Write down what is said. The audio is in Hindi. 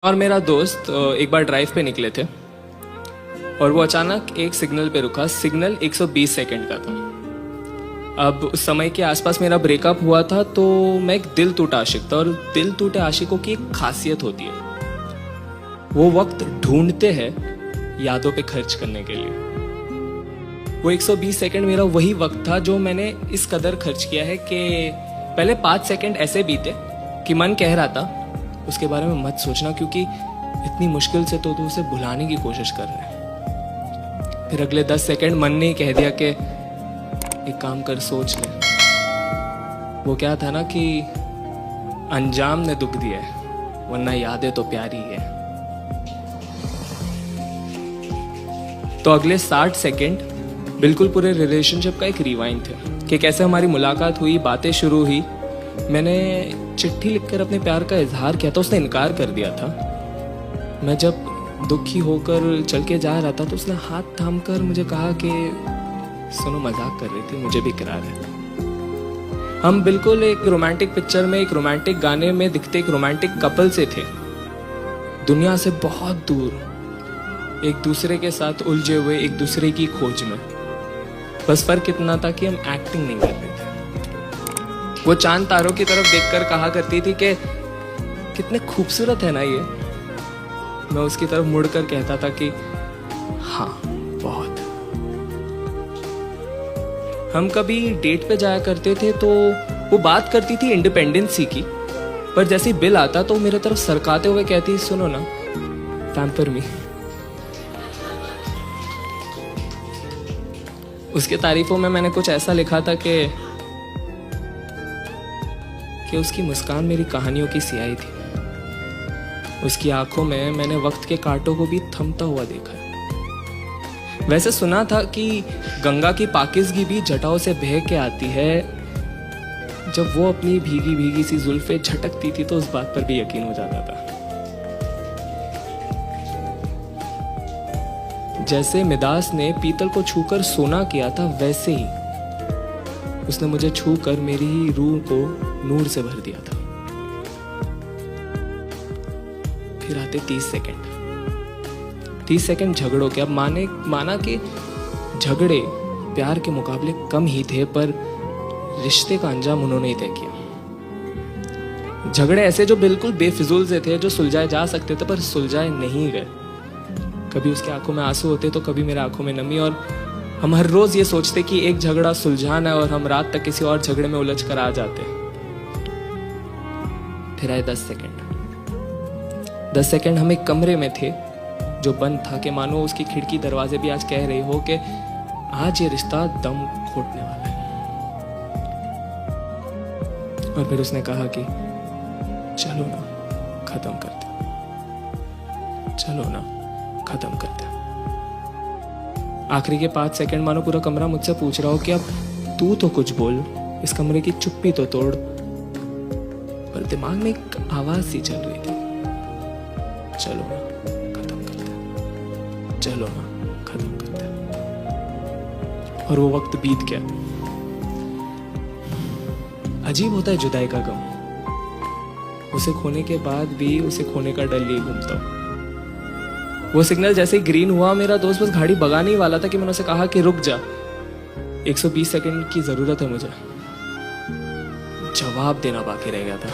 और मेरा दोस्त एक बार ड्राइव पे निकले थे और वो अचानक एक सिग्नल पे रुका। सिग्नल 120 सेकंड का था। अब उस समय के आसपास मेरा ब्रेकअप हुआ था, तो मैं एक दिल टूटा आशिक था। और दिल टूटे आशिकों की एक खासियत होती है, वो वक्त ढूंढते हैं यादों पे खर्च करने के लिए। वो 120 सेकंड मेरा वही वक्त था जो मैंने इस कदर खर्च किया है कि पहले 5 सेकंड ऐसे बीते कि मन कह रहा था उसके बारे में मत सोचना, क्योंकि इतनी मुश्किल से तो तू उसे भुलाने की कोशिश कर रहा है। फिर अगले 10 सेकंड मन ने कह दिया कि एक काम कर, सोच ले। वो क्या था ना कि अंजाम ने दुख दिया है, वरना यादें तो प्यारी है। तो अगले 60 सेकंड बिल्कुल पूरे रिलेशनशिप का एक रिवाइंड थे कि कैसे हमारी मुलाकात हुई, बातें शुरू हुई। मैंने चिट्ठी लिखकर अपने प्यार का इजहार किया था, उसने इनकार कर दिया था। मैं जब दुखी होकर चल के जा रहा था तो उसने हाथ थाम कर मुझे कहा कि सुनो, मजाक कर रही थी, मुझे भी इकरार है। हम बिल्कुल एक रोमांटिक पिक्चर में, एक रोमांटिक गाने में दिखते एक रोमांटिक कपल से थे, दुनिया से बहुत दूर, एक दूसरे के साथ उलझे हुए, एक दूसरे की खोज में। बस फर्क इतना था कि हम एक्टिंग नहीं कर रहे थे। वो चांद तारों की तरफ देखकर कहा करती थी कि कितने खूबसूरत है ना ये। मैं उसकी तरफ मुड़कर कहता था कि हाँ, बहुत। हम कभी डेट पे जाया करते थे तो वो बात करती थी इंडिपेंडेंसी की, पर जैसे ही बिल आता तो मेरे तरफ सरकाते हुए कहती, सुनो ना, पैम्पर मी। उसके तारीफों में मैंने कुछ ऐसा लिखा था कि उसकी मुस्कान मेरी कहानियों की सियाही थी। उसकी आंखों में मैंने वक्त के कांटों को भी थमता हुआ देखा है। वैसे सुना था कि गंगा की पाकिज़गी भी जटाओं से बह के आती है। जब वो अपनी भीगी भीगी सी जुल्फे झटकती थी तो उस बात पर भी यकीन हो जाता था। जैसे मिदास ने पीतल को छूकर सोना किया था, वैसे ही उसने मुझे छूकर मेरी ही रूह को नूर से भर दिया था। फिर आते 30 सेकंड। 30 सेकंड झगड़ों के। अब माना कि झगड़े प्यार के मुकाबले कम ही थे, पर रिश्ते का अंजाम उन्होंने ही तय किया। झगड़े ऐसे जो बिल्कुल बेफिजूल से थे, जो सुलझाए जा सकते थे पर सुलझाए नहीं गए। कभी उसकी आंखों में आंसू होते तो कभी मेरे आंखों में नमी, और हम हर रोज ये सोचते कि एक झगड़ा सुलझाना है और हम रात तक किसी और झगड़े में उलझ कर आ जाते। फिर आए 10 सेकंड। 10 सेकंड हम एक कमरे में थे जो बंद था, कि मानो उसकी खिड़की दरवाजे भी आज कह रही हो कि आज ये रिश्ता दम घोटने वाला है। और फिर उसने कहा कि चलो ना, खत्म करते, चलो ना, खत्म करते। आखिरी के 5 सेकंड मानो पूरा कमरा मुझसे पूछ रहा हो कि अब तू तो कुछ बोल, इस कमरे की चुप्पी तो तोड़। पर दिमाग में एक आवाज सी चल रही थी, चलो ना, खत्म करते, चलो ना, खत्म करते। और वो वक्त बीत गया। अजीब होता है जुदाई का गम। उसे खोने के बाद भी उसे खोने का डर लिए घूमता हूं। वो सिग्नल जैसे ही ग्रीन हुआ, मेरा दोस्त बस गाड़ी भगाने ही वाला था कि मैंने उसे कहा कि रुक जा, 120 सेकंड की जरूरत है मुझे। जवाब देना बाकी रह गया था।